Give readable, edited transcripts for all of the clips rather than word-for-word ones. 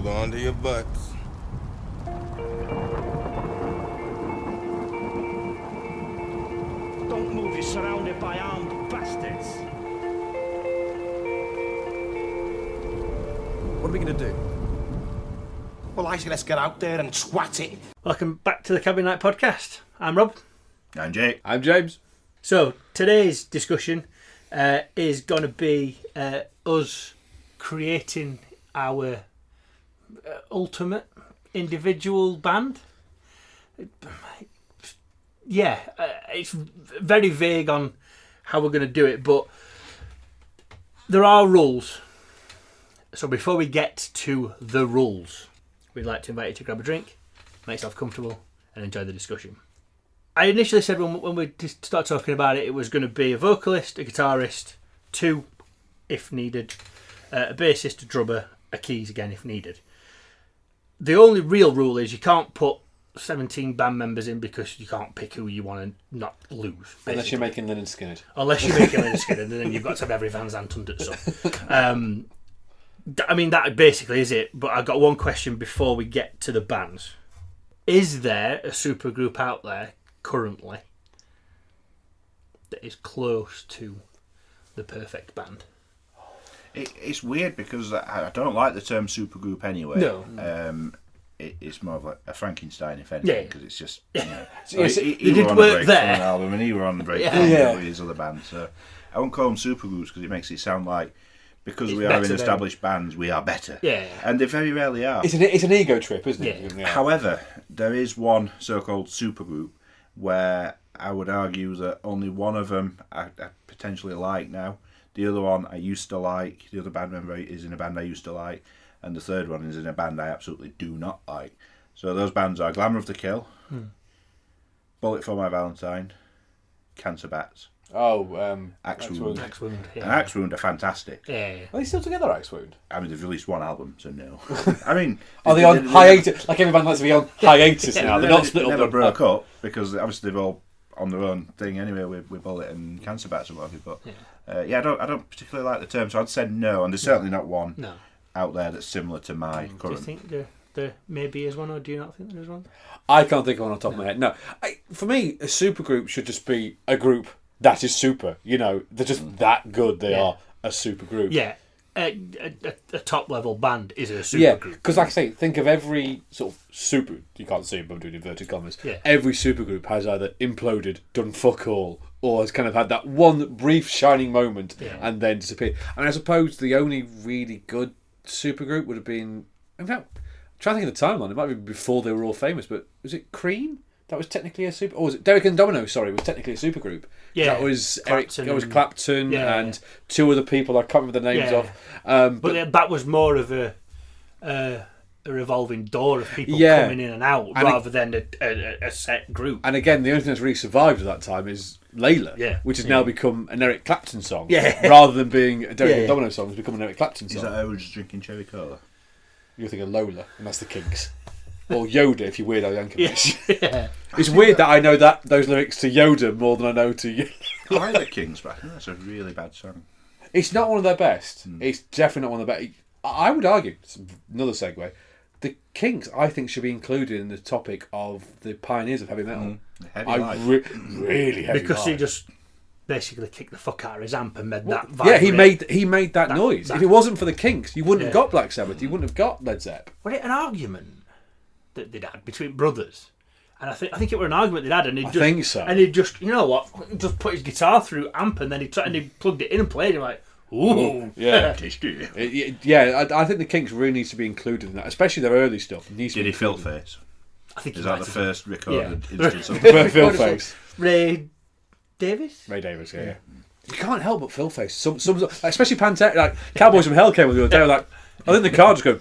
Hold on to your butts. Don't move, you're surrounded by armed bastards. What are we going to do? Well, I say let's get out there and twat it. Welcome back to the Cabin Night Podcast. I'm Rob. I'm Jake. I'm James. So, today's discussion is going to be us creating our ultimate individual band. Yeah, it's very vague on how we're going to do it, but there are rules. So before we get to the rules, we'd like to invite you to grab a drink, make yourself comfortable, and enjoy the discussion. I initially said when we started talking about it, it was going to be a vocalist, a guitarist, two, if needed, a bassist, a drummer, a keys again if needed. The only real rule is you can't put 17 band members in because you can't pick who you want to not lose. Basically. Unless you're making Lynyrd Skynyrd. Unless you're making Lynyrd Skynyrd, and then you've got to have every Van Zandt under the sun. I mean, that basically is it. But I've got one question before we get to the bands. Is there a supergroup out there currently that is close to the perfect band? It's weird because I don't like the term supergroup anyway. No. It's more of like a Frankenstein, if anything, because it's just, you know. Yes, he they did were on work a break there. from an album, and he were on the break from his other band. So I won't call them supergroups because it makes it sound like because we are in established bands, we are better. Yeah. And they very rarely are. It's an ego trip, isn't it? Yeah. However, there is one so-called supergroup where I would argue that only one of them I potentially like now. The other one I used to like. The other band member is in a band I used to like. And the third one is in a band I absolutely do not like. So those bands are Glamour of the Kill, Bullet for My Valentine, Cancer Bats, Axe Wound. Axe Wound, yeah. And Axe Wound are fantastic. Yeah. Are they still together, Axe Wound? I mean, they've released one album, so no. I mean... Are they on hiatus? Like every band likes to be on hiatus now. They're not split They up. never broke up, because obviously they've all on their own thing anyway with Bullet and Cancer Bats and what have you. But I don't particularly like the term, so I'd say no, and there's certainly not one out there that's similar to my current. Do you think there maybe is one, or do you not think there is one? I can't think of one on the top of my head. No. For me, a supergroup should just be a group that is super. You know, they're just that good. They are a supergroup. Yeah. A top level band is a supergroup. Yeah, because like I say, think of every sort of super... You can't see it, but I'm doing inverted commas. Yeah. Every supergroup has either imploded, done fuck all, or has kind of had that one brief shining moment and then disappeared. And I suppose the only really good supergroup would have been... In fact, I'm trying to think of the timeline. It might be before they were all famous, but was it Cream? That was technically a super... Or was it Derek and Domino, sorry, was technically a supergroup. Yeah. That was Clapton. That was Clapton and two other people I can't remember the names of. But that was more of a revolving door of people coming in and out rather than a set group. And again, the only thing that's really survived at that time is Layla, which has now become an Eric Clapton song. Yeah. Rather than being a Derek and Domino song, it's become an Eric Clapton song. Is that I was just drinking cherry cola? You're thinking Lola, and that's the Kinks. Or Yoda, if you're Weird Al Yankovic. It's weird that I know those lyrics to Yoda more than I know to you. I like the Kings, but I think that's a really bad song. It's not one of their best. It's definitely not one of their best. I would argue, another segue, the Kinks, I think, should be included in the topic of the pioneers of heavy metal. Really heavy because life. he just basically kicked the fuck out of his amp and made that vibrate. Yeah, he made that noise. If it wasn't for the Kinks, you wouldn't have got Black Sabbath, you wouldn't have got Led Zepp. Was it an argument that they'd had between brothers? And I think it was an argument they'd had, and I think so. And he just, you know what, just put his guitar through amp, and then he plugged it in and played it like, ooh, yeah, tasty. I think the Kinks really needs to be included in that, especially their early stuff. Did he fill face? I think is that the first recorded instance of Phil face? Ray Davis, yeah. You can't help but Phil face. Some especially Pantera, like Cowboys from Hell came with the other day. Like, I think the car just go.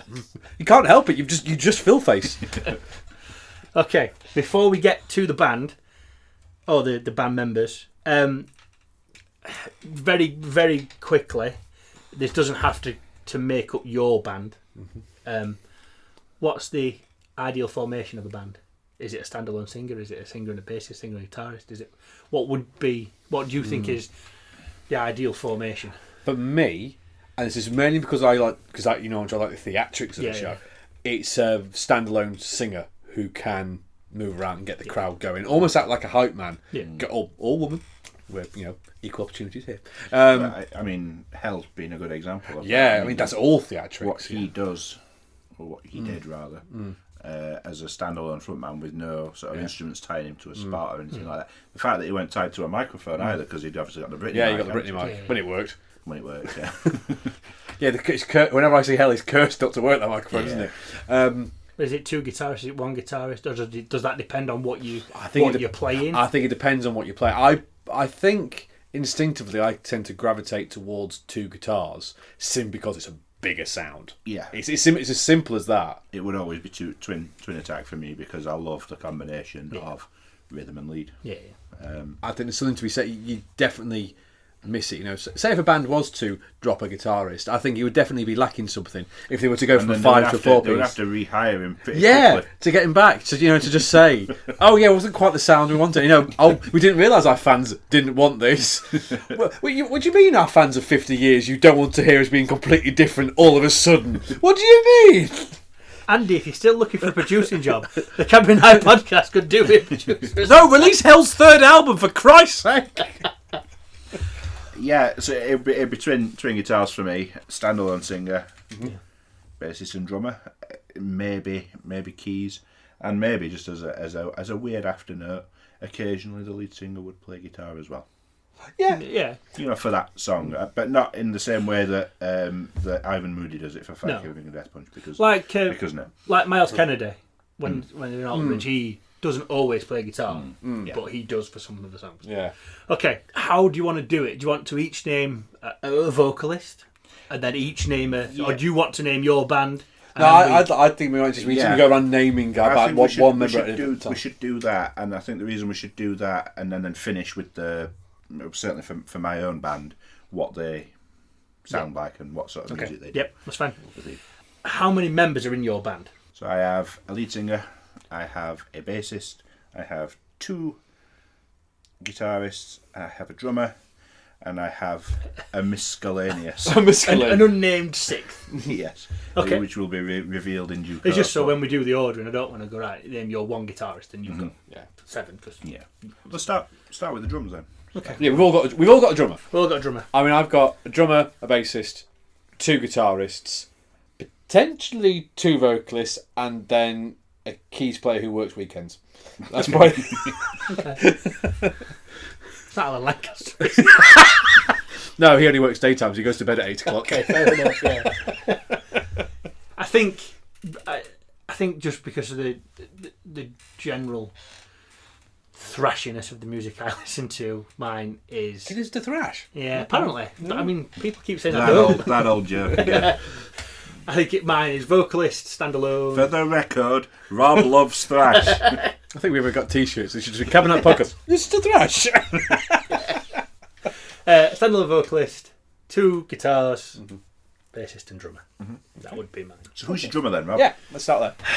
You can't help it. You just Phil face. Okay, before we get to the band, or the band members, very, very quickly, this doesn't have to make up your band. What's the ideal formation of a band? Is it a standalone singer? Is it a singer and a bassist, singer and a guitarist? Is it what do you think is the ideal formation? For me, and this is mainly because I like the theatrics of the show. it's a standalone singer who can move around and get the crowd going, almost act like a hype man. Yeah. Or woman. We're equal opportunities here. I mean, Hell's been a good example of that. Yeah, I mean that's all theatrics. What he does, or what he did rather, as a standalone frontman with no sort of instruments tying him to a spot or anything like that. The fact that he went tied to a microphone either, because he'd obviously got the Britney Yeah, mic. you got the Britney mic when it worked. When it worked, yeah. Yeah, whenever I see Hell, it's cursed not to work that microphone, isn't it? Is it two guitarists? Is it one guitarist? Or does that depend on what you're playing? I think it depends on what you play. I think instinctively I tend to gravitate towards two guitars simply because it's a bigger sound. Yeah. It's as simple as that. It would always be twin attack for me, because I love the combination of rhythm and lead. Yeah. I think there's something to be said. You definitely miss it. Say if a band was to drop a guitarist, I think he would definitely be lacking something if they were to go from a 5 to a 4 piece. They would have to rehire him pretty quickly. To get him back. To just say, oh yeah, it wasn't quite the sound we wanted. We didn't realise our fans didn't want this. What do you mean our fans of 50 years you don't want to hear us being completely different all of a sudden? What do you mean? Andy, if you're still looking for a producing job, the Cabin High podcast could do it. Producers. No, release Hell's third album for Christ's sake. Yeah, so it'd be twin guitars for me, standalone singer, bassist and drummer, maybe keys, and maybe just as a weird afternote, occasionally the lead singer would play guitar as well. Yeah. For that song, but not in the same way that that Ivan Moody does it for Thanksgiving and Death Punch, because no. Like Miles Kennedy when they're in Aldridge, he doesn't always play guitar, but he does for some of the songs. Yeah. Okay, how do you want to do it? Do you want to each name a vocalist, and then each name or do you want to name your band? No, I think we might just go around naming about one member at a time. We should do that, and I think the reason we should do that, and then finish with certainly for my own band, what they sound like and what sort of music they do. Yep, that's fine. How many members are in your band? So I have a lead singer, I have a bassist, I have 2 guitarists, I have a drummer, and I have a miscellaneous. An unnamed 6th. Yes. Okay. Which will be revealed in due course. It's just so when we do the ordering, I don't want to go, right, name your one guitarist and you've got 7. Yeah. Let's start with the drums then. Okay. Yeah, we've all got a drummer. We've all got a drummer. I mean, I've got a drummer, a bassist, 2 guitarists, potentially 2 vocalists, and then a keys player who works weekends. That's probably. It's not Alan Lancaster. No, he only works daytime, so he goes to bed at 8 o'clock. Okay, fair enough. Yeah. I think just because of the general thrashiness of the music I listen to, mine is. It is the thrash. Yeah, apparently. No. I mean, people keep saying that old joke again. I think mine is vocalist, standalone. For the record, Rob loves thrash. I think we ever got T-shirts. It should just be Cabinet Podcast. This is the thrash. Standalone vocalist, 2 guitars, bassist and drummer. That would be mine. So who's your drummer then, Rob? Yeah, let's start there.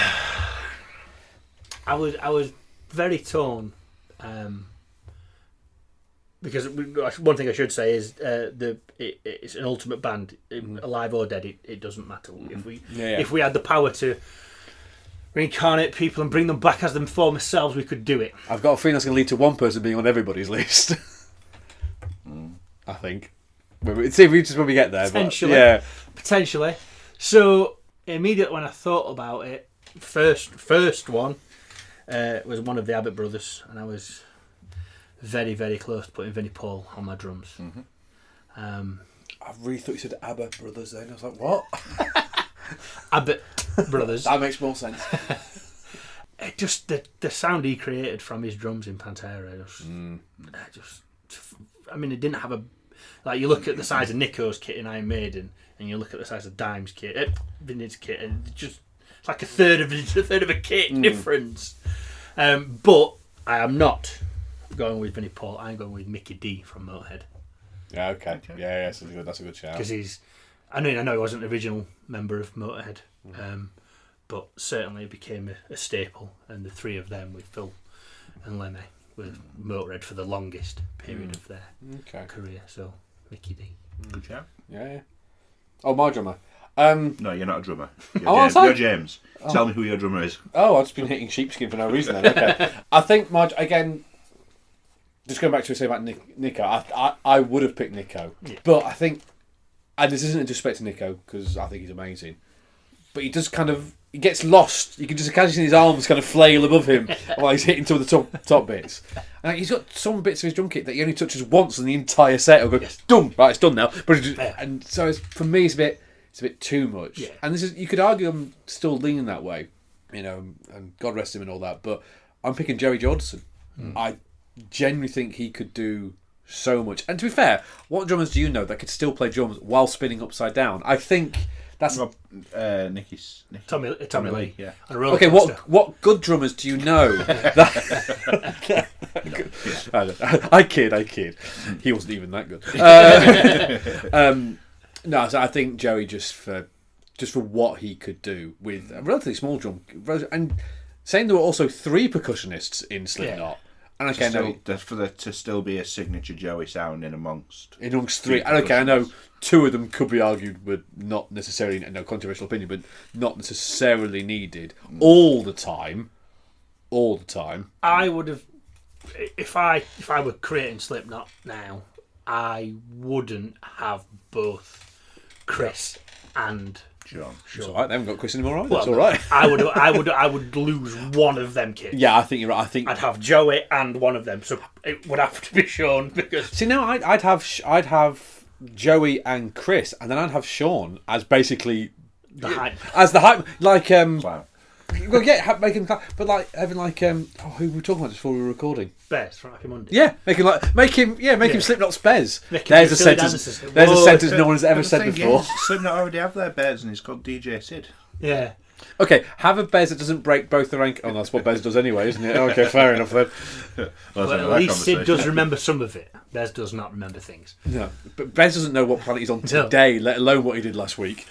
I was very torn. Because one thing I should say is it's an ultimate band, alive or dead. It doesn't matter. If we had the power to reincarnate people and bring them back as them former selves, we could do it. I've got a feeling that's going to lead to one person being on everybody's list. I think. See if we just when we get there. Potentially. So immediately when I thought about it, first one was one of the Abbott brothers, and I was very, very close to putting Vinnie Paul on my drums. I really thought you said ABBA brothers then. I was like, what? Abbott brothers. That makes more sense. It just the sound he created from his drums in Pantera. I mean, it didn't have a you look at the size of Nico's kit in Iron Maiden, and you look at the size of Dime's kit, Vinny's kit, and it's like a third of a kit difference. But I am not going with Vinnie Paul. I'm going with Mickey D from Motorhead. Yeah, okay. Yeah, that's a good shout. Because I know he wasn't the original member of Motorhead, but certainly became a staple, and the 3 of them with Phil and Lemmy were Motorhead for the longest period of their career. So Mickey D. Good shout. Yeah. Oh, my drummer. No, you're not a drummer. You're, Oh, James. was I? You're James. Tell me who your drummer is. Oh, I've just been hitting sheepskin for no reason then. Okay. I think, Marge, again, just going back to what you say about Nico, I would have picked Nico. Yeah. But I think, and this isn't a disrespect to Nico, because I think he's amazing, but he does kind of, he gets lost. You can just occasionally see his arms kind of flail above him while he's hitting some of the top bits. And he's got some bits of his drum kit that he only touches once in the entire set. He'll go, done, right, it's done now. But and so for me, it's a bit too much. Yeah. And this is, you could argue I'm still leaning that way, you know, and God rest him and all that. But I'm picking Joey Jordison. I genuinely think he could do so much. And to be fair, what drummers do you know that could still play drums while spinning upside down? I think that's Nicky. Tommy Lee. Yeah. On a roller okay. coaster. What good drummers do you know? I kid. He wasn't even that good. No, so I think Joey just for what he could do with a relatively small drum, and saying there were also 3 percussionists in Slipknot, and okay, to still be a signature Joey sound in amongst 3. And okay, I know 2 of them could be argued were not necessarily, no controversial opinion, but not necessarily needed all the time. I would have, if I were creating Slipknot now, I wouldn't have both Chris and Sean. It's all right. They haven't got Chris anymore either. Well, It's all right. I would lose one of them kids. Yeah, I think you're right. I think I'd have Joey and one of them, so it would have to be Sean because. See, now I'd have Joey and Chris, and then I'd have Sean as basically The hype. as the hype, like Wow. well, yeah, making, but like having like who were we talking about just before we were recording? Bez from Happy Monday. Yeah, make him Slipknot's Bez. Make him There's do a Philly sentence. dances. There's a Whoa. sentence no one has ever The said thing before. is, Slipknot already have their Bez, and he's called DJ Sid. Yeah. Okay, have a Bez that doesn't break both the rank. Oh, that's what Bez does anyway, isn't it? Okay, fair enough then. Well, Well, at least Sid does remember some of it. Bez does not remember things. No, but Bez doesn't know what planet he's on today, let alone what he did last week.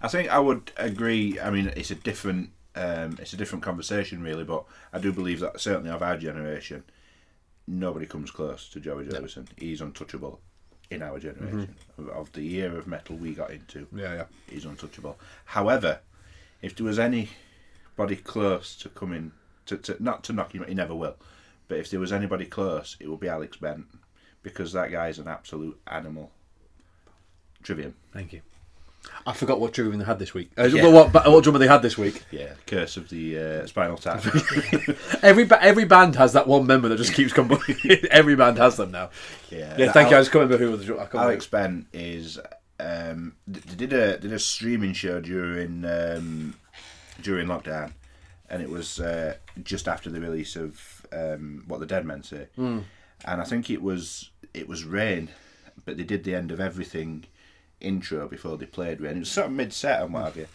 I think I would agree. I mean, it's a different conversation, really, but I do believe that certainly of our generation, nobody comes close to Joey Jordison. He's untouchable in our generation. Of the era of metal we got into, he's untouchable. However, if there was anybody close to coming, to not to knock him, he never will, but if there was anybody close, it would be Alex Bent, because that guy's an absolute animal. Trivium. Thank you. I forgot what drummer they had this week. What drummer they had this week? Yeah, Curse of the Spinal Tap. Every band has that one member that just keeps coming. Every band has them now. Yeah, Thank you. I just can't remember who was the drummer. Alex Bent is. They did a streaming show during lockdown, and it was just after the release of What the Dead Men Say, and I think it was Rain, but they did the End of Everything intro before they played Rain. It was sort of mid-set and what have you,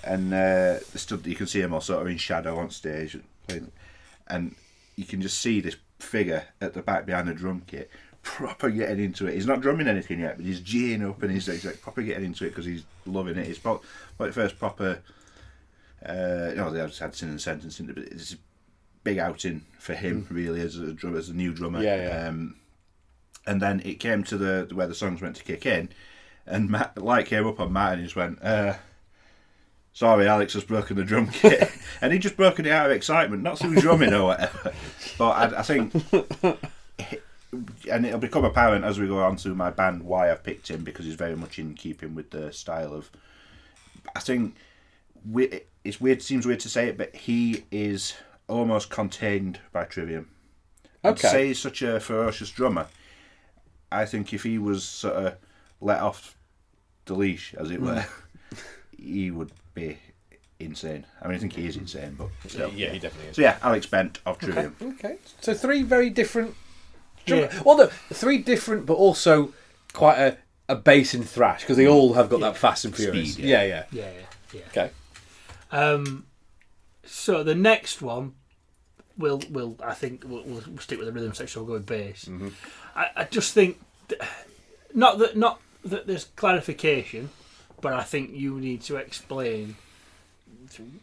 and they stood. You can see him all sort of in shadow on stage playing, and you can just see this figure at the back behind the drum kit, proper getting into it. He's not drumming anything yet, but he's geeing up and he's like proper getting into it because he's loving it. It's probably the first proper. They just had Sin and Sentence in it, but it's a big outing for him really as a new drummer. And then it came to where the songs went to kick in, and Matt came up on Matt and he just went, "Sorry, Alex has broken the drum kit," and he just broken it out of excitement, not through drumming or whatever. But I think. And it'll become apparent as we go on to my band why I've picked him, because he's very much in keeping with the style of. I think it's weird. Seems weird to say it, but he is almost contained by Trivium. And to say he's such a ferocious drummer, I think if he was sort of let off the leash, as it were, he would be insane. I mean, I think he is insane, but still, he definitely is. So yeah, Alex Bent of Trivium. Okay, so 3 very different. Yeah. Well, no, 3 different, but also quite a bass in thrash, because they all have got that fast and furious. Speed, yeah. Okay. Okay. So the next one, we'll stick with the rhythm section. We'll go with bass. I just think, not that there's clarification, but I think you need to explain.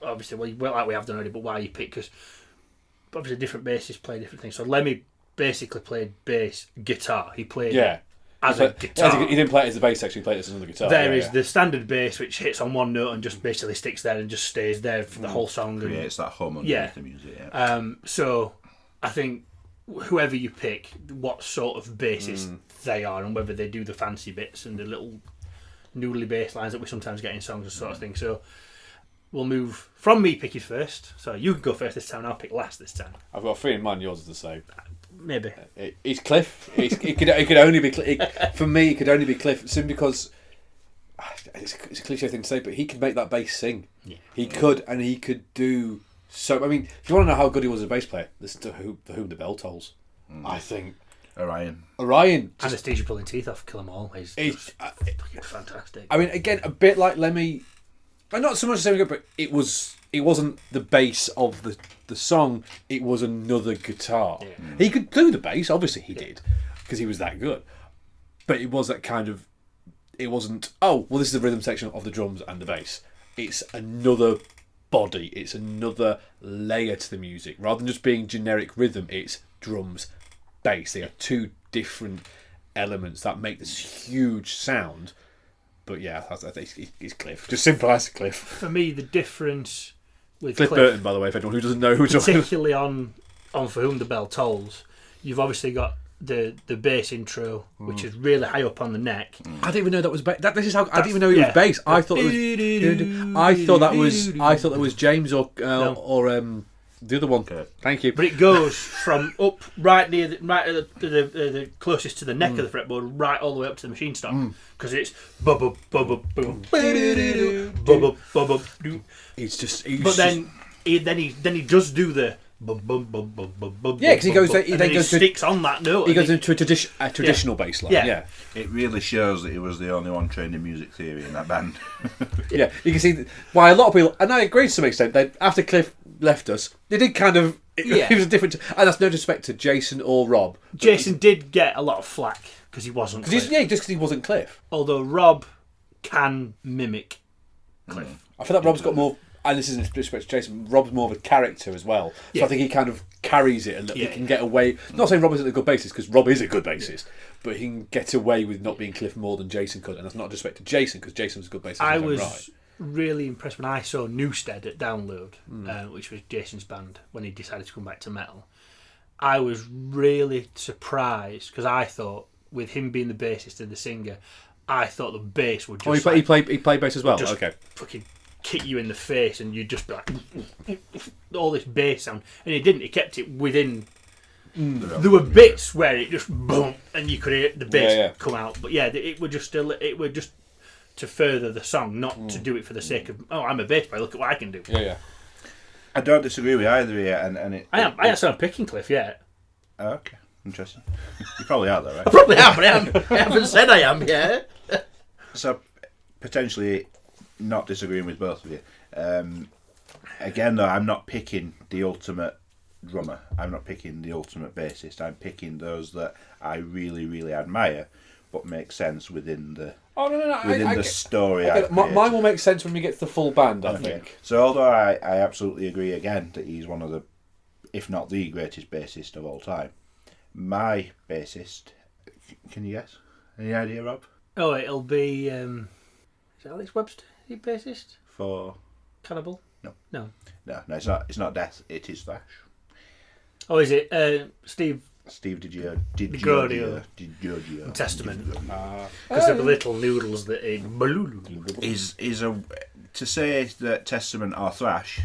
Obviously, well, like we have done already, but why you pick, because obviously different bassists play different things. So Lemmy basically played bass, guitar. He played as a guitar. He didn't play it as the bass section, he played it as another guitar. There is the standard bass, which hits on one note and just basically sticks there and just stays there for the whole song. Creates that hum underneath the music. Yeah. So I think whoever you pick, what sort of bassist they are, and whether they do the fancy bits and the little noodly bass lines that we sometimes get in songs and sort of thing. So we'll move from me picking first. So you can go first this time, and I'll pick last this time. I've got a feeling mine, yours is the same. Maybe. It's Cliff. It could only be for me. It could only be Cliff, simply because it's a cliche thing to say, but he could make that bass sing. Yeah. He could, and he could do so. I mean, if you want to know how good he was as a bass player, listen to whom the bell tolls. I think Orion. Just, Anesthesia pulling teeth off, kill 'em all. He's fucking fantastic. I mean, again, a bit like Lemmy, but not so much the same, but it wasn't the bass of the song. It was another guitar. Yeah. He could do the bass, obviously he did, because he was that good. But it was that kind of. It wasn't. Oh, well, this is the rhythm section of the drums and the bass. It's another body. It's another layer to the music, rather than just being generic rhythm. It's drums, bass. They are two different elements that make this huge sound. But yeah, I think it's Cliff. Just simple as Cliff. For me, the difference with Cliff Burton, by the way, for anyone who doesn't know who we're talking about. particularly on For Whom the Bell Tolls, you've obviously got the bass intro, which is really high up on the neck. I didn't even know that was bass. This is how I didn't even know he was bass. I thought that was James or the other one. Okay. Thank you. But it goes from up right near the closest to the neck of the fretboard, right all the way up to the machine stop, because it's bubba bubba boom, bubba bubba boom. Then he does do the bum bum bum bum bum bum. Yeah, because he sticks on that note. He goes into a traditional bass line. Yeah. It really shows that he was the only one trained in music theory in that band. Yeah, you can see why a lot of people, and I agree to some extent, that after Cliff left us, they did kind of. It was a different, and that's no disrespect to Jason or Rob. Jason did get a lot of flack because he wasn't. Just because he wasn't Cliff. Although Rob can mimic Cliff. I feel like Rob's got more. And this isn't disrespect to Jason. Rob's more of a character as well, so I think he kind of carries it a little. He can get away. Not saying Rob isn't a good bassist, because Rob is a good bassist, but he can get away with not being Cliff more than Jason could, and that's not disrespect to Jason, because Jason was a good bassist. I was really impressed when I saw Newstead at Download, which was Jason's band, when he decided to come back to metal. I was really surprised, because I thought, with him being the bassist and the singer, I thought the bass would just. Oh, he played bass as well. Okay. Fucking kick you in the face, and you'd just be like all this bass sound, and he didn't. He kept it within. There were bits where it just boom, and you could hear the bass come out. But yeah, it would just to further the song, not to do it for the sake of I'm a bass player. Look at what I can do. Yeah. I don't disagree with either here, and it. I am picking Cliff yet. Oh, okay, interesting. You probably are though, right? I probably am, but I haven't said I am yet. So potentially. Not disagreeing with both of you. Again, though, I'm not picking the ultimate drummer. I'm not picking the ultimate bassist. I'm picking those that I really, really admire, but make sense within the the story. Mine will make sense when we get to the full band, I think. So, although I absolutely agree again that he's one of the, if not the greatest bassist of all time, my bassist. Can you guess? Any idea, Rob? Oh, it'll be. Is it Alex Webster? Is he bassist? For Cannibal? No. It's not. It's not Death. It is Thrash. Oh, is it Steve DiGiorgio. Testament? Because of the little noodles that he. Is a to say that Testament or Thrash.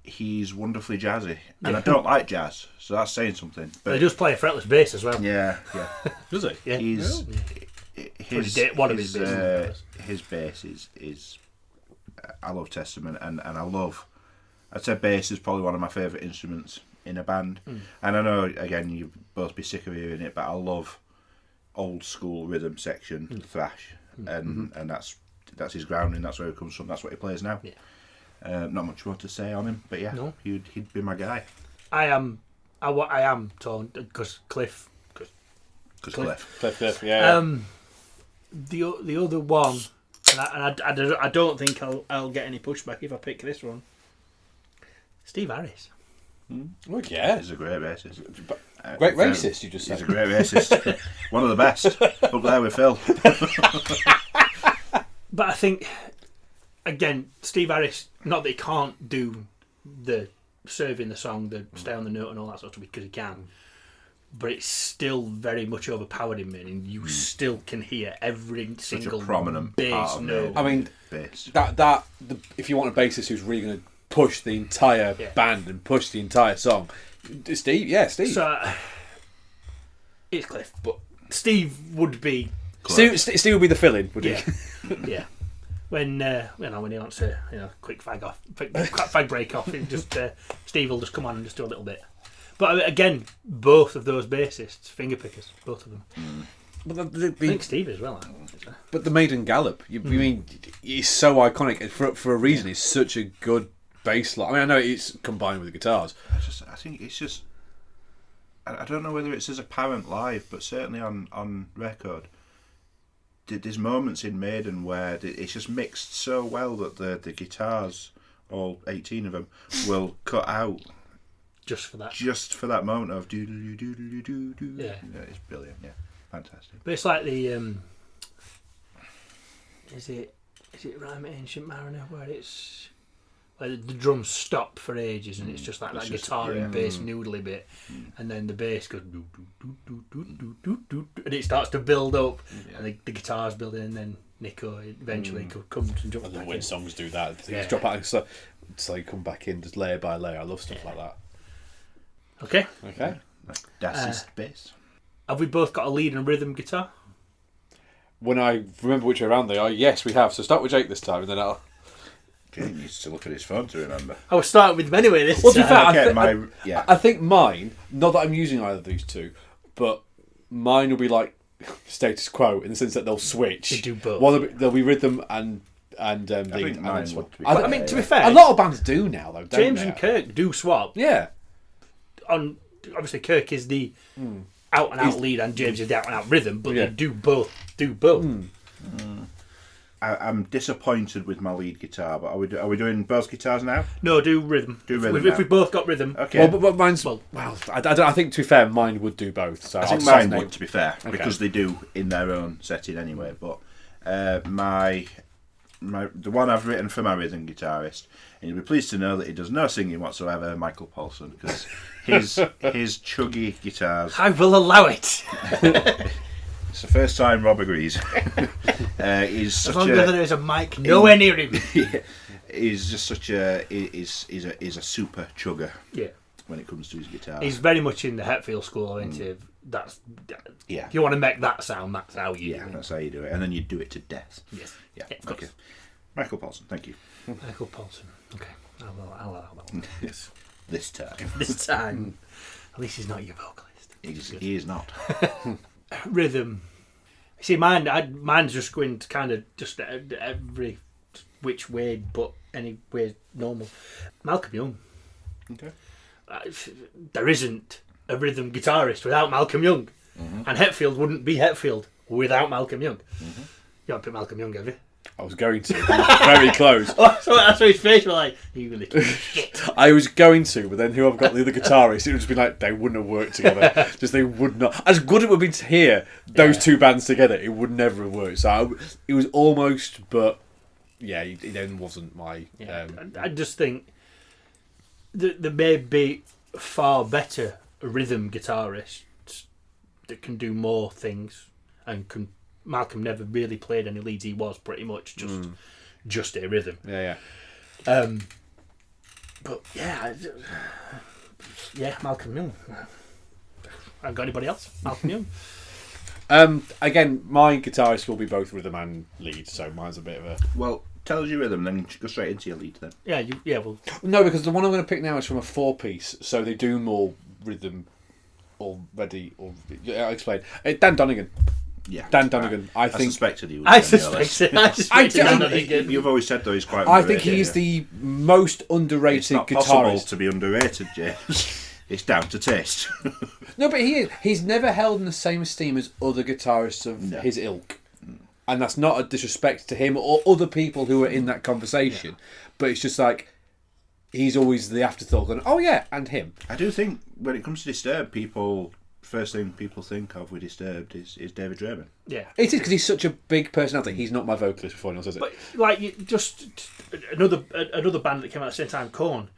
He's wonderfully jazzy, and I don't like jazz, so that's saying something. But he does play a fretless bass as well. Yeah. Does he? Yeah. He's one of his basses. His bass is I love Testament, and I love. I'd say bass is probably one of my favourite instruments in a band, and I know again you'll both be sick of hearing it, but I love old school rhythm section thrash, and that's his grounding. That's where he comes from. That's what he plays now. Yeah. Not much more to say on him, but yeah, he'd be my guy. I am torn because Cliff. Cliff, yeah. The other one, and I don't think I'll get any pushback if I pick this one. Steve Harris. Well, yeah, he's a great bassist. Great racist, you just He's said. a great racist. One of the best. Up there with Phil. But I think, again, Steve Harris, not that he can't do the serving the song, the stay on the note and all that sort of stuff, because he can, but it's still very much overpowering me, and you still can hear every single prominent bass part of note. I mean, Bass. if you want a bassist who's really going to push the entire band and push the entire song, Steve. So, it's Cliff, but Steve would be... Steve would be the fill-in, would he? Yeah. When he wants to, quick fag break off, Steve will just come on and just do a little bit. But again, both of those bassists, finger pickers, both of them. But I think Steve as well. But the Maiden Gallop, you mean, it's so iconic for a reason. It's such a good bass line. I mean, I know it's combined with the guitars. I think it's just. I don't know whether it's as apparent live, but certainly on record. There's moments in Maiden where it's just mixed so well that the guitars, all 18 of them, will cut out just for that moment of do do do do do do. Yeah, it's brilliant. Yeah, fantastic. But it's like the is it Rhyme at Ancient Mariner where it's where the drums stop for ages and it's just like that guitar and bass noodly bit, and then the bass goes do do do do do do do, and it starts to build up, and the guitar's building, and then Nico eventually comes and jumps back When in. songs do that, things drop out, so you come back in just layer by layer. I love stuff like that. Okay. That's his bass. Have we both got a lead and rhythm guitar? When I remember which way around they are, yes, we have. So start with Jake this time, and then I'll. Jake needs to look at his phone to remember. I was starting with them anyway this Well, to be time. fair, I think mine, not that I'm using either of these two, but mine will be like status quo in the sense that they'll switch. They do both. One, they'll be rhythm and I lead. think mine would be I mean, to be fair, a lot of bands do now, though. Don't James they? and Kirk do swap. Yeah. Obviously, Kirk is the out and out lead, and James is the out and out rhythm, but they do both. I'm disappointed with my lead guitar, but are we doing both guitars now? No, do rhythm. If we both got rhythm. Okay. Well, but mine's I think to be fair, mine would do both. So I think I'll mine would, to be fair, because they do in their own setting anyway. But the one I've written for my rhythm guitarist, and you'll be pleased to know that he does no singing whatsoever, Michael Paulson, because his chuggy guitars. I will allow it. It's the first time Rob agrees. He's As long as there is a mic nowhere near him. He's just such a he's a super chugger. Yeah. When it comes to his guitar, He's very much in the Hetfield school, isn't he? If you want to make that sound, that's how you do it. That's how you do it, and then you do it to death. Yes. Yeah. Of course. Okay. Michael Paulson, thank you. Michael Paulson. Okay. I'll allow that one. Yes. This time. This time. At least he's not your vocalist. He is not. Rhythm. See, mine's just going to kind of just every which way, but any way normal. Malcolm Young. Okay. There isn't a rhythm guitarist without Malcolm Young, and Hetfield wouldn't be Hetfield without Malcolm Young. You haven't picked Malcolm Young, have you? I was going to. Very close. That's why his face was like, you little shit. I was going to, but then who I've got the other guitarist, it would just be like, they wouldn't have worked together. Just they would not. As good it would be to hear those two bands together, it would never have worked. So it was almost, but yeah, it then wasn't my. I just think that there may be far better rhythm guitarists that can do more things and can. Malcolm never really played any leads. He was pretty much just a rhythm. Yeah. But yeah, Malcolm Young. I've got anybody else? Malcolm Young. Again, my guitarist will be both rhythm and lead, so mine's a bit of a. Well, tell us your rhythm, then go straight into your lead then. Well, No, because the one I'm going to pick now is from a 4-piece, so they do more rhythm already. I'll explain. Dan Donegan. Yeah, Dan Donegan. I think. suspected he was. I suspected Donegan. You've always said though he's quite. I think he is the most underrated It's not guitarist. possible to be underrated, James. It's down to taste. No, but he is. He's never held in the same esteem as other guitarists of his ilk. And that's not a disrespect to him or other people who are in that conversation. But it's just like, he's always the afterthought going, oh yeah, and him. I do think when it comes to Disturbed, first thing people think of with Disturbed is David Draymond. Yeah. It is because he's such a big personality. He's not my vocalist before anyone says it. But just another band that came out at the same time, Korn.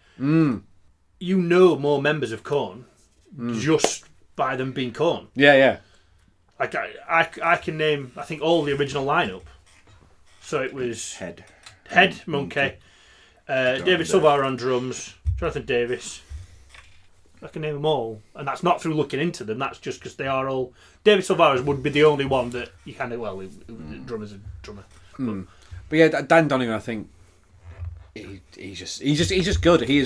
You know more members of Korn just by them being Korn. Yeah. Like I can name, I think, all the original lineup. So it was Head, Monkey, David Silvera on drums, Jonathan Davis. I can name them all, and that's not through looking into them. That's just because they are all. David Silvera would be the only one that you kind of drummer's a drummer. But yeah, Dan Donegan, I think he's just good. He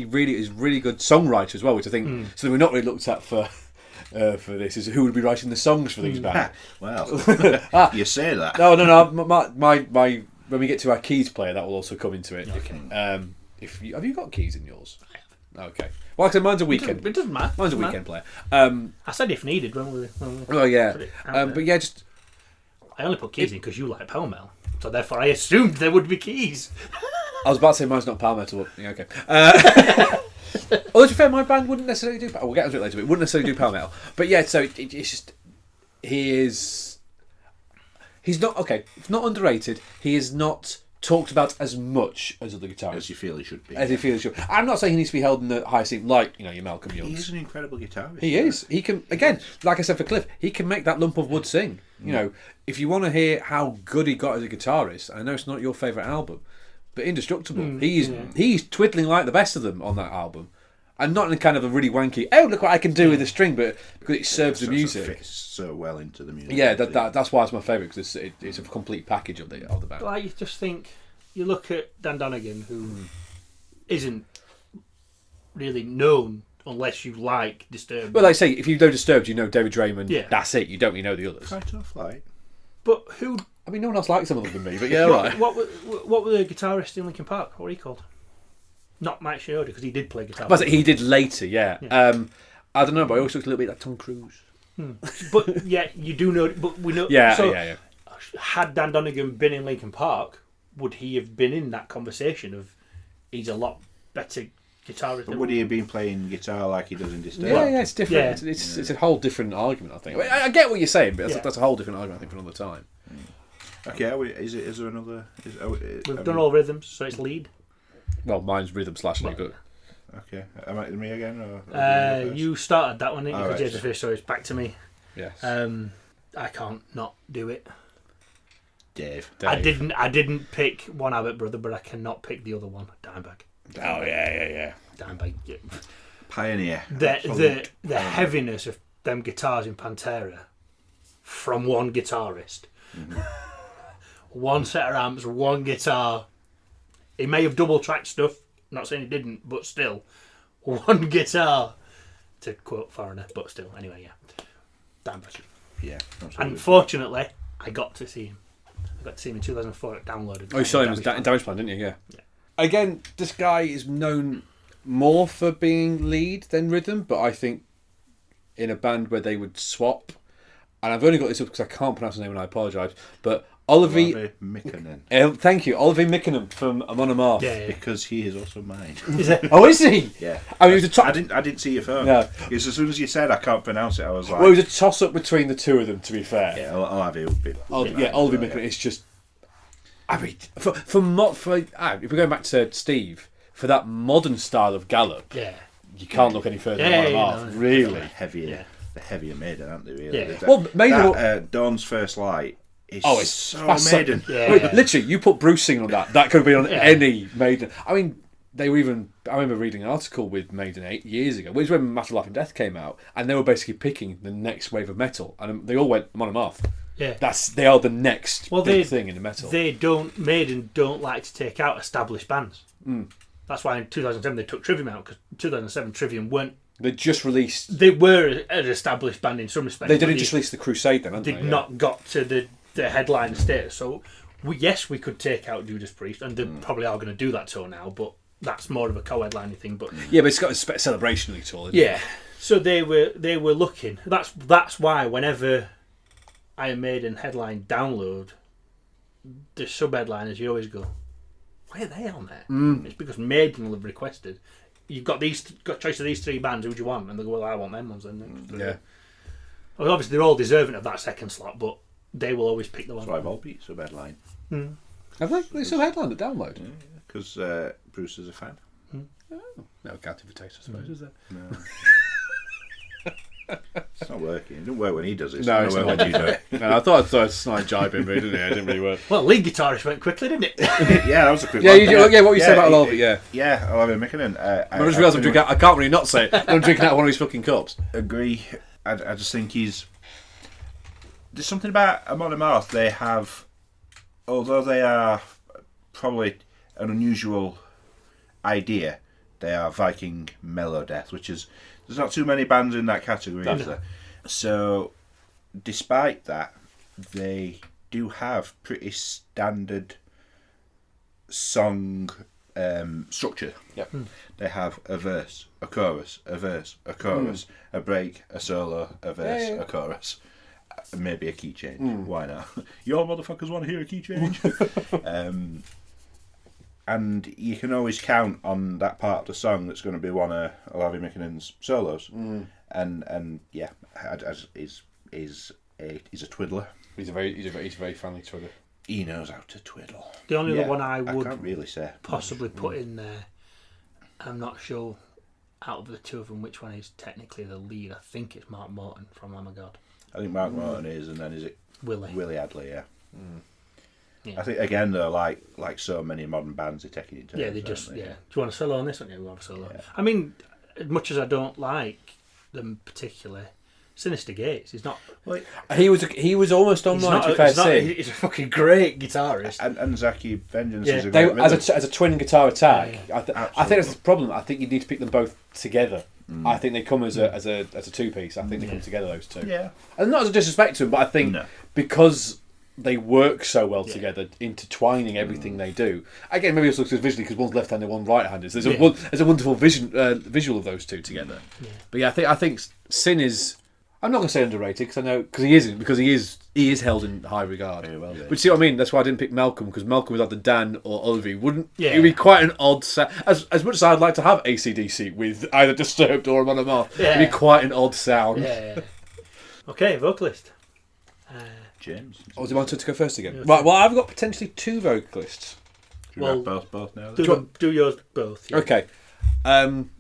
really is really good songwriter as well, which I think something we're not really looked at for this is who would be writing the songs for these bands. Well, you say that. No. My when we get to our keys player, that will also come into it. Okay. Have you got keys in yours? Okay. Well, like I said, mine's a weekend. It doesn't matter. Mine's a weekend player. I said if needed when we Oh yeah. put it out But yeah, just I only put keys in because you like power metal, so therefore I assumed there would be keys. I was about to say mine's not power metal. But, yeah, okay. Although to be fair, my band wouldn't necessarily do. We'll get into it later. But it wouldn't necessarily do power metal. But yeah, so it's just he's not okay. Not underrated. He is not talked about as much as other guitarists. As you feel he should be. As he feels he should. I'm not saying he needs to be held in the high esteem like your Malcolm Youngs. He is an incredible guitarist. He is. He can, again, like I said for Cliff, he can make that lump of wood sing. You know, if you want to hear how good he got as a guitarist, I know it's not your favourite album, but Indestructible, he's twiddling like the best of them on that album. And not in kind of a really wanky, oh, look what I can do with the string, but because it serves the music. It fits so well into the music. Yeah, that's why it's my favourite, because it's a complete package of the band. Like, you just think, you look at Dan Donegan, who isn't really known unless you like Disturbed. Well, like I say, if you know Disturbed, you know David Draymond, Yeah. that's it, you don't really know the others. Fight or Flight. But who... I mean, no one else likes some of them than me, but yeah, right. What were the guitarist in Linkin Park? What were he called? Not Mike Shinoda, because he did play guitar. But he did later, yeah. I don't know, but I always looked a little bit like Tom Cruise. But yeah, you do know. But we know. Yeah, so, yeah. Had Dan Donegan been in Linkin Park, would he have been in that conversation of he's a lot better guitarist? But would he have been playing guitar like he does in Disturbed? Yeah, it's different. Yeah. It's a whole different argument, I think. I get what you're saying, but that's a whole different argument, I think, for another time. Okay, is there another? We've done all rhythms, so it's lead. Well, mine's rhythm / lead, but... Okay, am I me again? Or You started that one, didn't you? All Because right. the fish, so it's back to me. Yes. I can't not do it. Dave. I didn't pick One Abbott Brother, but I cannot pick the other one, Dimebag. Oh, yeah. Dimebag. Yeah. Pioneer. The heaviness of them guitars in Pantera from one guitarist. One set of amps, one guitar. He may have double tracked stuff, not saying he didn't, but still, one guitar, to quote Foreigner, but still, anyway, yeah. Dimebag. Yeah. Absolutely. Unfortunately, I got to see him. I got to see him in 2004 at Downloaded. Oh, you saw him as Damage Plan, didn't you? Yeah. Again, this guy is known more for being lead than rhythm, but I think in a band where they would swap, and I've only got this up because I can't pronounce his name and I apologise, but Olavi Mikkonen. Thank you, Olavi Mikkonen from Amon Amarth. Yeah. Because he is also mine. Is it? Oh, is he? Yeah. I mean, it was a top. I didn't see your phone. No. Because as soon as you said I can't pronounce it, I was like, Well, it was a toss up between the two of them. To be fair, yeah, I'll have it. Olavi Mikkonen is just. I mean, if we're going back to Steve, for that modern style of gallop, Yeah. you can't look any further than Amon Amarth. no. Really. The heavier Maiden, aren't they? Really? Yeah. Well, Maiden. Dawn's First Light is It's so that's Maiden. Yeah. Wait, literally, you put Bruce singing on that. That could be on any Maiden. I mean, they were even. I remember reading an article with Maiden 8 years ago, which was when Matter of Life and Death came out, and they were basically picking the next wave of metal, and they all went Amon Amarth. Yeah. They are the next big they, thing in the metal. Maiden don't like to take out established bands. That's why in 2007 they took Trivium out, because 2007 Trivium weren't. They just released. They were an established band in some respects. They didn't just release the Crusade then, hadn't Did they? not got to the headline status. So we could take out Judas Priest, and they probably are going to do that tour now, but that's more of a co-headlining thing. But Yeah, but it's got a celebrationally tour. Isn't yeah, it? so they were looking. That's why whenever Iron Maiden headline Download, the sub headliners, you always go, why are they on there? It's because Maiden will have requested. You've got choice of these 3 bands. Who do you want? And they go, well, I want them ones. Then Yeah. Well, obviously they're all deserving of that second slot, but they will always pick the one. That's why Volbeat's a bad line. Have they still headlined at Download? Because Bruce is a fan. Oh, no accounting for taste, I suppose, is there? No. It's not working. It doesn't work when he does it. It's No, not it's work not. when you do it. No, I thought I'd throw a snide jibe in, but it didn't really work. Well, lead guitarist went quickly, didn't it? Yeah, that was a quick Yeah, one. what you said about a lot of it, yeah. Yeah, I love him, Mickinan. I just realised I'm drinking. I can't really not say it. I'm drinking out of one of his fucking cups. Agree. I just think there's something about Amon Amarth. They have, although they are probably an unusual idea, they are Viking Melodeath, which is, there's not too many bands in that category, is there? So, despite that, they do have pretty standard song structure. Yep. They have a verse, a chorus, a verse, a chorus, a break, a solo, a verse, a chorus. Maybe a key change. Why not? You all motherfuckers want to hear a key change? And you can always count on that part of the song that's going to be one of Lavi Mickinen's solos. And yeah, he's a twiddler. He's a very friendly twiddler. He knows how to twiddle. The only other one I would can't really say possibly put in there, I'm not sure out of the 2 of them which one is technically the lead. I think it's Mark Morton from Lamb of God. I think Mark Morton is, and then is it Willie Adley? Yeah. Yeah. I think again though, like so many modern bands, they're taking it in turns. Yeah, they just Do you want a solo on this one? Yeah, we'll have a solo. Yeah. I mean, as much as I don't like them particularly, Sinister Gates. He's not. Like, He was almost on my fair say. He's a fucking great guitarist. and Zaki Vengeance Yeah. is a great rhythm. As a twin guitar attack, Yeah. I think that's the problem. I think you need to pick them both together. I think they come as a 2-piece. I think they come together, those two. Yeah. And not as a disrespect to them, but I think because they work so well together, intertwining everything they do. Again, maybe it's looks visually because one's left-handed, one right-handed. There's a wonderful visual of those two together. Yeah. But yeah, I think Sin is. I'm not going to say underrated because he isn't, because he is held in high regard. Very well, but see what I mean? That's why I didn't pick Malcolm, because Malcolm was either Dan or Oliver. Wouldn't Yeah. it would be quite an odd sound? As much as I'd like to have AC/DC with either Disturbed or Amon Amarth, it'd be quite an odd sound. Yeah. Okay, vocalist. James. Oh, do you want to go first again? Right. Well, I've got potentially 2 vocalists. Do you have both now? Do yours both. Yeah. Okay.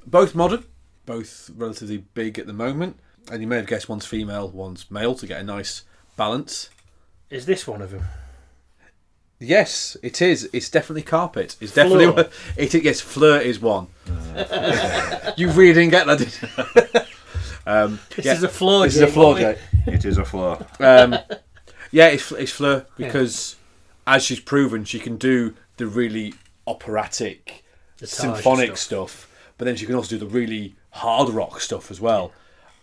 Both modern, both relatively big at the moment, and you may have guessed one's female, one's male, to get a nice balance. Is this one of them? Yes, it is. It's definitely Carpet. It's definitely Fleur. Yes, Fleur is one. You really didn't get that, did you? This is a flaw. This is a flaw, Jay. It is a flaw. Yeah, it's Fleur because, as she's proven, she can do the really operatic, symphonic stuff, but then she can also do the really hard rock stuff as well.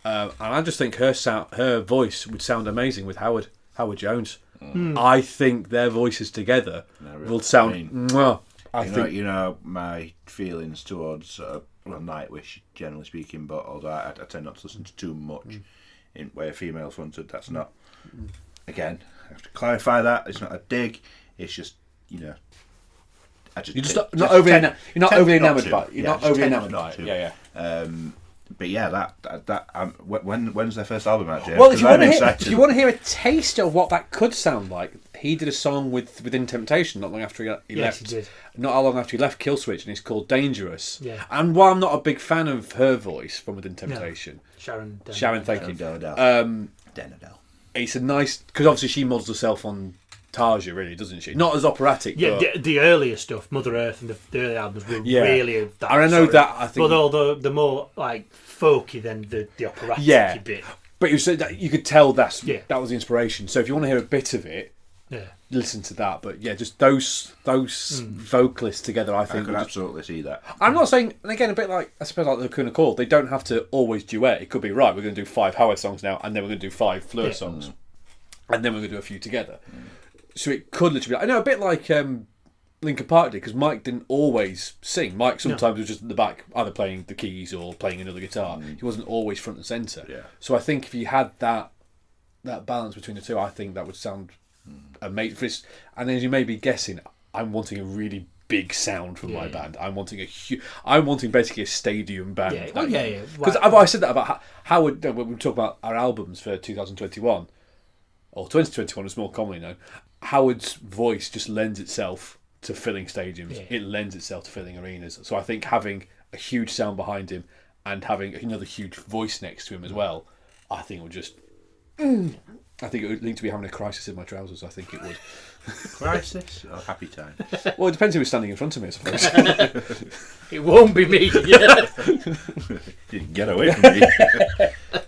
And I just think her voice would sound amazing with Howard Jones. I think their voices together will sound. You know my feelings towards Nightwish, generally speaking, but although I tend not to listen to too much in where female fronted, that's not. Again, I have to clarify that it's not a dig. It's just you're just not overly enamoured by it. You're not overly enamoured by it. Yeah. But yeah, when's their first album out, James? Well, if you want to hear a taste of what that could sound like, he did a song Within Temptation not long after he left. He did. Not how long after he left Killswitch, and it's called Dangerous. Yeah. And while I'm not a big fan of her voice from Within Temptation, Sharon, thank you. Denadel. It's a nice, because obviously she models herself on Tarja, really, doesn't she? Not as operatic. Yeah, but the earlier stuff, Mother Earth, and the early albums were really. And I know that I think, but although the more like folky than the operatic bit. But you could tell that was the inspiration. So if you want to hear a bit of it, listen to that. But yeah, just those vocalists together, I think. I could absolutely see that. I'm not saying, and again, a bit like, I suppose, like the Lacuna Coil, they don't have to always duet. It could be, right, we're going to do 5 Howard songs now, and then we're going to do 5 Fleur songs, and then we're going to do a few together. So it could literally be, I know, a bit like Linkin Park did, because Mike didn't always sing. Mike sometimes was just at the back, either playing the keys or playing another guitar. He wasn't always front and centre. Yeah. So I think if you had that balance between the two, I think that would sound amazing. And as you may be guessing, I'm wanting a really big sound from my band. I'm wanting basically a stadium band. Yeah. Oh, yeah. Because I said that about Howard when we talk about our albums for 2021 or 2021 is more commonly known. Howard's voice just lends itself to filling stadiums. Yeah. It lends itself to filling arenas. So I think having a huge sound behind him and having another huge voice next to him as well, I think it would just. I think it would need to be having a crisis in my trousers. I think it would. Crisis or happy time? Well, it depends who was standing in front of me, I suppose. It won't be me. Yeah. Get away from me.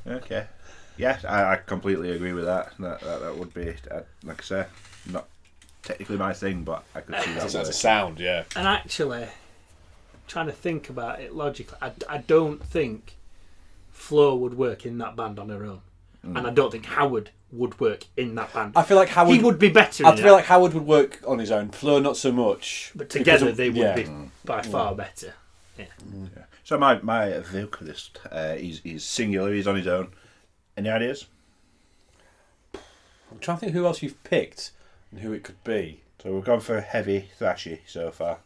Okay. Yeah, I completely agree with that. That would be, like I say, not technically my thing, but I could see that. As a sound, yeah. And actually, trying to think about it logically, I don't think Flo would work in that band on her own. And I don't think Howard would work in that band. I feel like Howard. He would be better. I feel like Howard would work on his own. Fleur, not so much. But together they would be by far better. Yeah. Yeah. So my vocalist, he's singular. He's on his own. Any ideas? I'm trying to think who else you've picked and who it could be. So we've gone for heavy thrashy so far.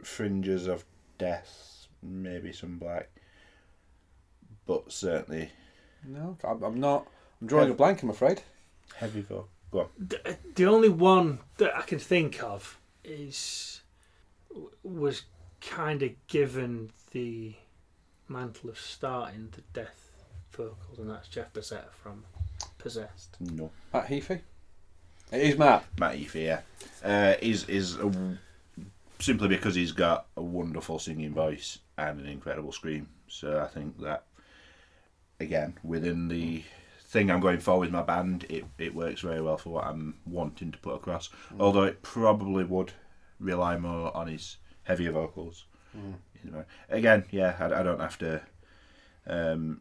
Fringes of death, maybe some black, but certainly. No, I'm not. I'm drawing a blank, I'm afraid. Heavy vocal. Go on. The only one that I can think of was kind of given the mantle of starting the death vocals, and that's Jeff Bissett from Possessed. No. Matt Heafy? It is Matt. Matt Heafy, yeah. Simply because he's got a wonderful singing voice and an incredible scream. So I think that, again, within the thing I'm going for with my band, it works very well for what I'm wanting to put across. Although it probably would rely more on his heavier vocals. Again, yeah, I don't have to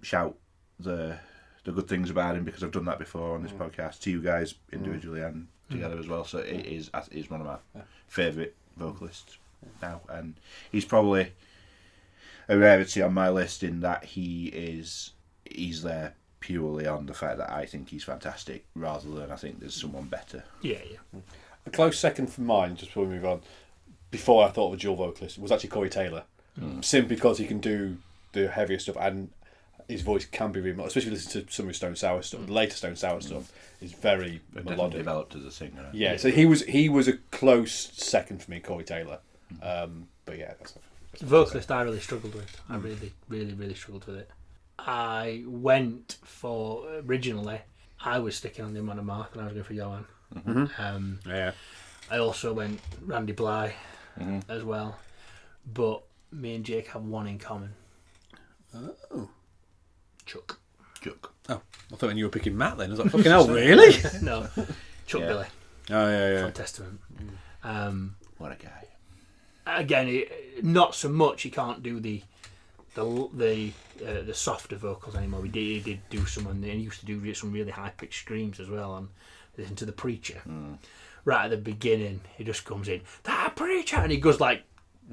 shout the good things about him because I've done that before on this podcast to you guys individually and together as well. So it is one of my favourite vocalists now, and he's probably a rarity on my list in that he's there purely on the fact that I think he's fantastic rather than I think there's someone better. Yeah. A close second for mine, just before we move on, before I thought of a dual vocalist, was actually Corey Taylor. Simply because he can do the heavier stuff and his voice can be really, especially listening to some of his Stone Sour stuff. The later Stone Sour stuff is very melodic. Developed as a singer. Yeah, so he was a close second for me, Corey Taylor. But yeah, that's Vocalist I really struggled with. I really struggled with it. I went for, originally, I was sticking on the Amon Amarth and I was going for Johan. Yeah. I also went Randy Bly as well. But me and Jake have one in common. Oh. Chuck. Oh, I thought you were picking Matt then. I was like, fucking hell, really? No, Chuck Billy. Oh, yeah. From Testament. What a guy. Again, not so much. He can't do the softer vocals anymore. He did do some, and he used to do some really high pitched screams as well on Listen to the Preacher. Right at the beginning, he just comes in, "The Preacher," and he goes like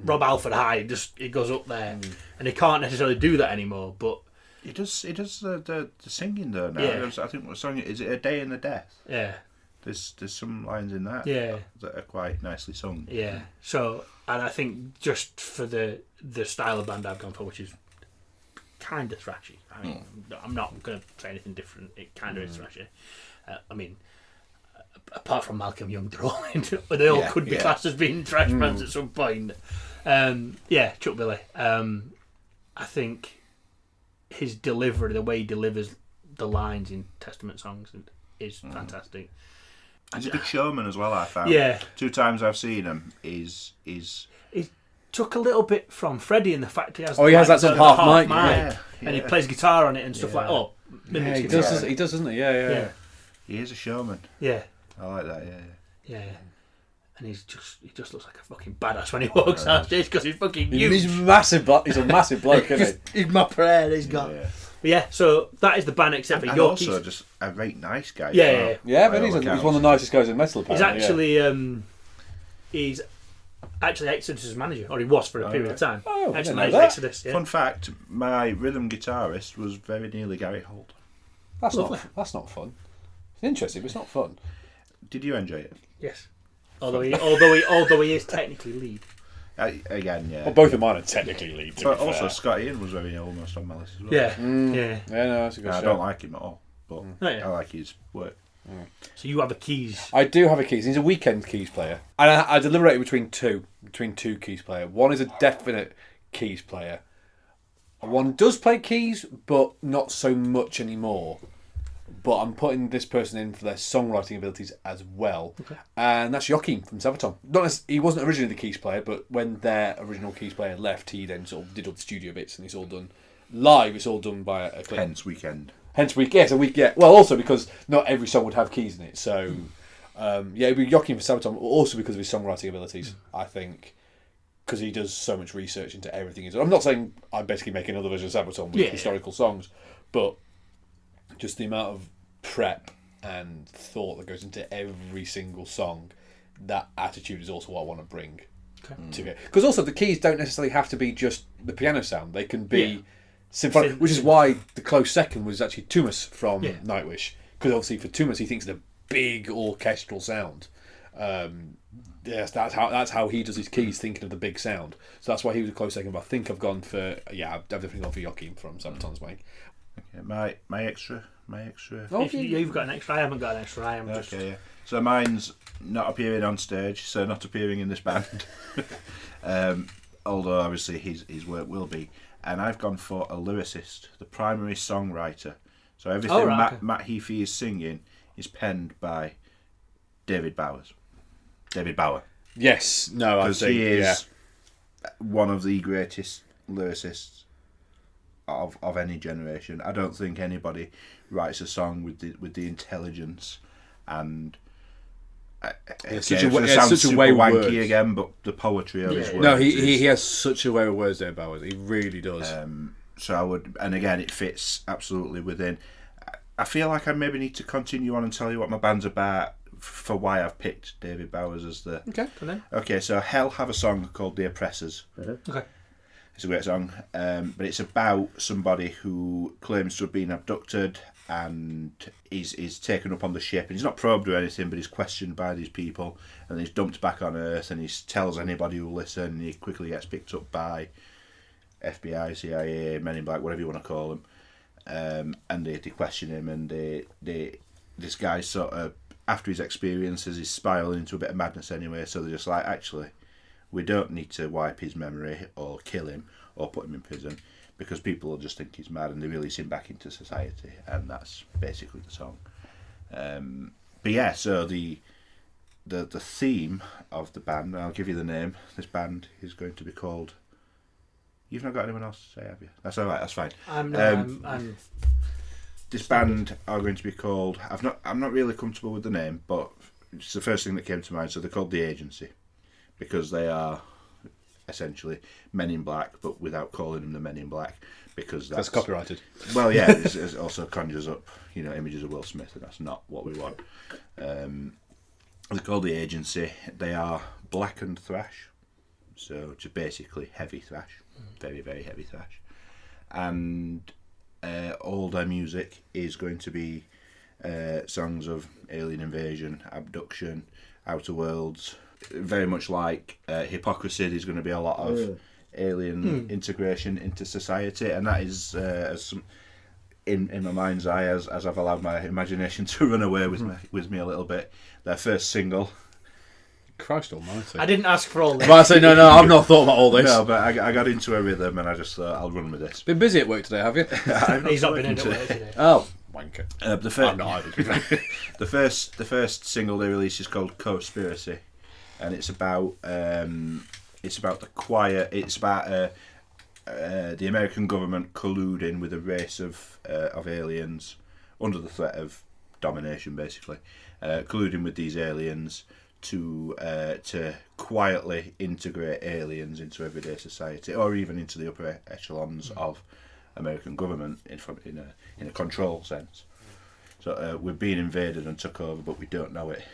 Rob Alford high. He goes up there, and he can't necessarily do that anymore. But He does the singing though now. Yeah. I think what song is it? A Day in the Death. yeah. There's some lines in that. Yeah. That are quite nicely sung. Yeah. So, and I think just for the style of band I've gone for, which is kind of thrashy. I mean, I'm not going to say anything different. It kind of is thrashy. I mean, apart from Malcolm Young, they all could be classed as being thrash bands at some point. Chuck Billy. I think his delivery, the way he delivers the lines in Testament songs, is fantastic. He's a good showman as well, I found. Yeah. 2 times I've seen him, he Took a little bit from Freddie in the fact he has. He has that sort of half mic, and he plays guitar on it and stuff like. Oh, he does, doesn't he? Yeah. He is a showman. Yeah. I like that. Yeah. And he just looks like a fucking badass when he walks out stage because he's fucking huge. He's massive. He's a massive bloke, isn't he? He's my prayer. He's got. Yeah. So that is also just a very nice guy. Yeah, but he's one of the nicest guys in metal. He's actually he's actually Exodus's manager, or he was for a period of time. Oh, actually managed Exodus. Yeah. Fun fact: my rhythm guitarist was very nearly Gary Holt. That's not fun. It's interesting, but it's not fun. Did you enjoy it? Yes. Although he is technically lead. Again, yeah. Well, both of mine are technically lead. But also, Scott Ian was very almost on my list as well. Yeah. Yeah, no, that's a good I shout. don't like him at all, but Oh, yeah. I like his work. So you have a keys. I do have a keys. He's a weekend keys player, and I deliberated between two keys player. One is a definite keys player. One does play keys, but not so much anymore. But I'm putting this person in for their songwriting abilities as well, and that's Joachim from Sabaton. He wasn't originally the keys player, but when their original keys player left, he then sort of did all the studio bits, and it's all done live. It's all done by a clip. Hence weekend. Well, also because not every song would have keys in it, so it'd be Joachim for Sabaton. Also because of his songwriting abilities, I think, because he does so much research into everything. I'm not saying I basically make another version of Sabaton with historical songs, but just the amount of prep and thought that goes into every single song, that attitude is also what I want to bring to it. Because also the keys don't necessarily have to be just the piano sound; they can be symphonic, which is why the close second was actually Tumas from Nightwish. Because obviously for Tumas, he thinks it's a big orchestral sound. Yes, that's how he does his keys, thinking of the big sound. So that's why he was a close second. But I think I've gone for I've definitely gone for Joachim from Sabaton's Wake. Okay, my extra. Oh, if you've got an extra, I haven't got an extra. I am just. Okay, yeah. So mine's not appearing on stage, so not appearing in this band. Although obviously his work will be. And I've gone for a lyricist, the primary songwriter. So everything Matt Heafy is singing is penned by David Bauer. Yes, no, I think he is one of the greatest lyricists of any generation. I don't think anybody writes a song with the intelligence and such a way super with wanky words. again, but the poetry of his words. No, he has such a way with words there, Bowers. He really does. So I would, and again, it fits absolutely within. I feel like I maybe need to continue on and tell you what my band's about for why I've picked David Bowers as the. Okay, so Hell have a song called The Oppressors. Okay. It's a great song, but it's about somebody who claims to have been abducted and is taken up on the ship, and he's not probed or anything, but he's questioned by these people, and he's dumped back on Earth, and he tells anybody who will listen, and he quickly gets picked up by FBI, CIA, Men in Black, whatever you want to call them, and they question him, and this guy sort of, after his experiences, is spiraling into a bit of madness anyway, so they're just like, actually, we don't need to wipe his memory or kill him or put him in prison because people will just think he's mad, and they release him back into society, and that's basically the song. But yeah, so the theme of the band, and I'll give you the name. This band is going to be called. You've not got anyone else to say, have you? That's all right. That's fine. I'm This band are going to be called. I'm not really comfortable with the name, but it's the first thing that came to mind. So they're called The Agency, because they are essentially Men in Black, but without calling them the Men in Black, because that's copyrighted. Well, yeah, it also conjures up images of Will Smith, and that's not what we want. They're called The Agency. They are black and thrash, so just basically heavy thrash, very very heavy thrash, and all their music is going to be songs of alien invasion, abduction, outer worlds. Very much like Hypocrisy, there's going to be a lot of alien integration into society, and that is in my mind's eye as I've allowed my imagination to run away with me a little bit. Their first single. Christ almighty. I didn't ask for all this. But I say, no, I've not thought about all this. No, but I got into a rhythm, and I just thought I'll run with this. Been busy at work today, have you? He's not been in it today. Oh, wanker. I'm not either. The first single they released is called Conspiracy, and it's about the American government colluding with a race of aliens under the threat of domination, basically, colluding with these aliens to quietly integrate aliens into everyday society, or even into the upper echelons of American government in a control sense. So we're being invaded and took over, but we don't know it.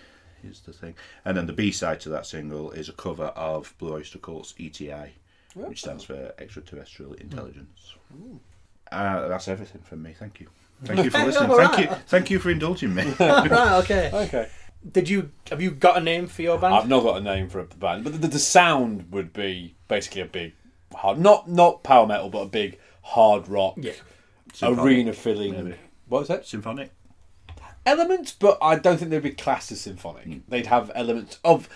Is the thing. And then the B-side to that single is a cover of Blue Oyster Cult's ETI, which stands for Extraterrestrial Intelligence. That's everything from me. Thank you. Thank you for listening. Thank you for indulging me. Right, okay. Have you got a name for your band? I've not got a name for the band, but the sound would be basically a big hard, not power metal, but a big hard rock, arena filling. Maybe. What was that? Symphonic Elements, but I don't think they'd be classed as symphonic. They'd have elements of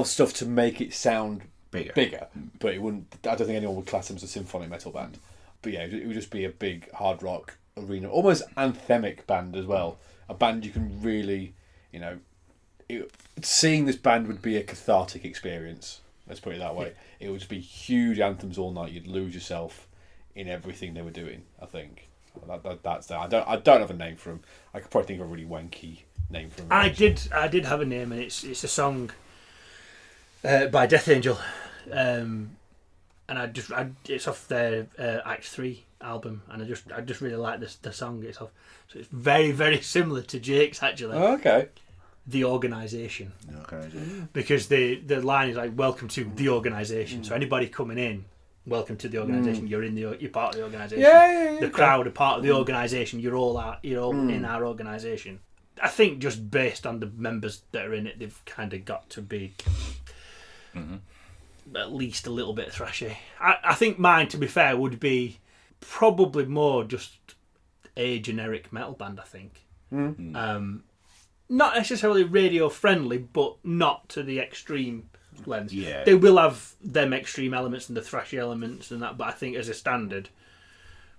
stuff to make it sound bigger, but it wouldn't. I don't think anyone would class them as a symphonic metal band. But yeah, it would just be a big hard rock arena, almost anthemic band as well. A band you can really, seeing this band would be a cathartic experience. Let's put it that way. It would just be huge anthems all night. You'd lose yourself in everything they were doing. I think that's that. I don't have a name for them. I could probably think of a really wanky name for them. I did have a name, and it's a song by Death Angel, and it's off their Act 3 album, and I just really like the song it's off. So it's very, very similar to Jake's actually. Oh, okay. The organisation. Okay. Because the line is like, welcome to the organisation. So anybody coming in, welcome to the organisation. You're part of the organisation. Yeah. The crowd are part of the organisation. You're all in our organisation. I think just based on the members that are in it, they've kind of got to be at least a little bit thrashy. I think mine, to be fair, would be probably more just a generic metal band, I think. Not necessarily radio friendly, but not to the extreme lens. Yeah. They will have them extreme elements and the thrashy elements and that, but I think as a standard,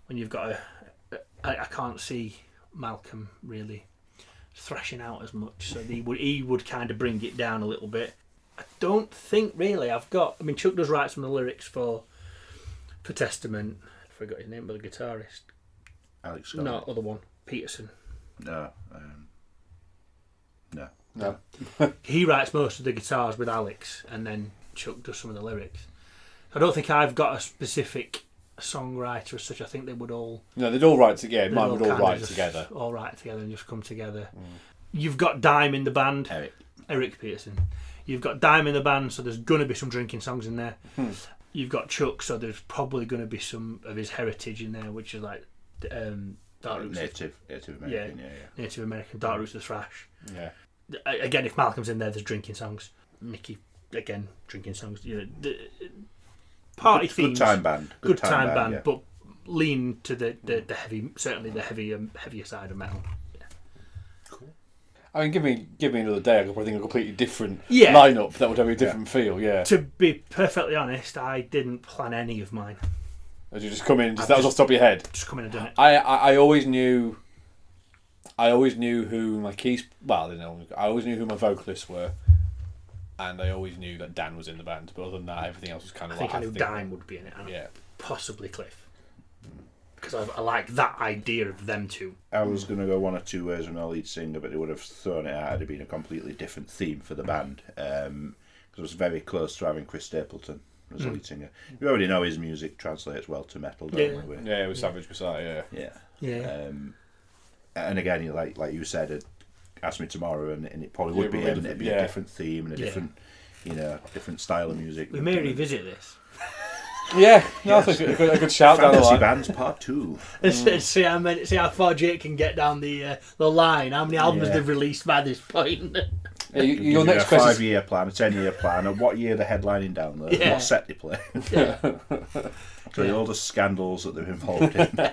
when you've got I can't see Malcolm really thrashing out as much, so he would kind of bring it down a little bit. I don't think really Chuck does write some of the lyrics for Testament. I forgot his name, but the guitarist. Alex Scott. No, other one. Peterson. No. No. He writes most of the guitars with Alex, and then Chuck does some of the lyrics. I don't think I've got a specific songwriter as such. I think they would all... No, they'd all write together. Mine would all write together. All write together and just come together. You've got Dime in the band. Eric Peterson. You've got Dime in the band, so there's going to be some drinking songs in there. You've got Chuck, so there's probably going to be some of his heritage in there, which is like Dark Roots. Native American, yeah. Native American, Dark Roots of Thrash. Yeah. Again, if Malcolm's in there's drinking songs. Mickey, again, drinking songs. Party themes. Good time band. Good time band, yeah. but lean to the heavy, certainly the heavier side of metal. Yeah. Cool. I mean, give me another day. I could probably think of a completely different lineup that would have a different feel. Yeah. To be perfectly honest, I didn't plan any of mine. Did you just come in? That was off the top of your head. Just come in and done it. I always knew. I always knew who my keys. Well, I always knew who my vocalists were, and I always knew that Dan was in the band. But other than that, everything else was kind of. I knew Dime would be in it. Yeah. Possibly Cliff. Because I like that idea of them two. I was going to go one or two ways with my lead singer, but they would have thrown it out had it been a completely different theme for the band. Because I was very close to having Chris Stapleton as a lead singer. You already know his music translates well to metal, don't we? Yeah, with Savage Messiah. Yeah. And again, like you said, ask me tomorrow, and it probably would be him. It'd be a different theme and a different, different style of music. We may revisit this. Yeah, no, yes. I think a good shout down the line. Bands Part 2. See how far Jake can get down the line. How many albums they've released by this point. Your next a question. 5-year plan, a 10-year plan, and what year they're headlining down there, what set they play. So all the scandals that they're involved in.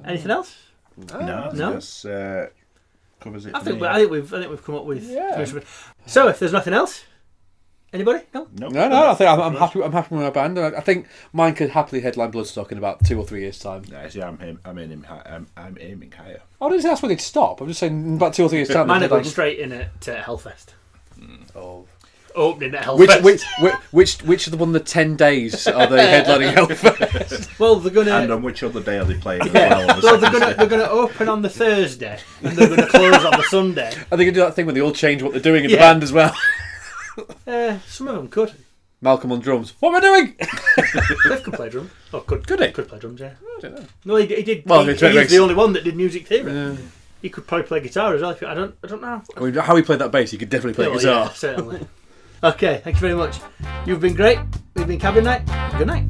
Anything else? No. That's covers it. I think we've come up with. Yeah. So if there's nothing else, anybody? No. I think I'm happy. I'm happy with my band. I think mine could happily headline Bloodstock in about 2 or 3 years' time. Yeah, see, I'm aiming higher. I didn't say that's when they'd stop. I'm just saying in about 2 or 3 years' time. Mine are going straight in at Hellfest. Oh. Opening at Hellfest. Which of the 10 days are they headlining Hellfest? Well, they're gonna. And on which other day are they playing? As well, they're gonna open on the Thursday and they're gonna close on the Sunday. Are they gonna do that thing where they all change what they're doing in the band as well? Some of them could. Malcolm on drums. What am I doing? Cliff could play drums. Oh, could he? Could play drums. Yeah. I don't know. No, he did. Well, he's the only one that did music theory. Yeah. He could probably play guitar as well. I don't know. I mean, how he played that bass, he could definitely play guitar. Yeah, certainly. Okay, thank you very much. You've been great. We've been Cabin Night. Good night.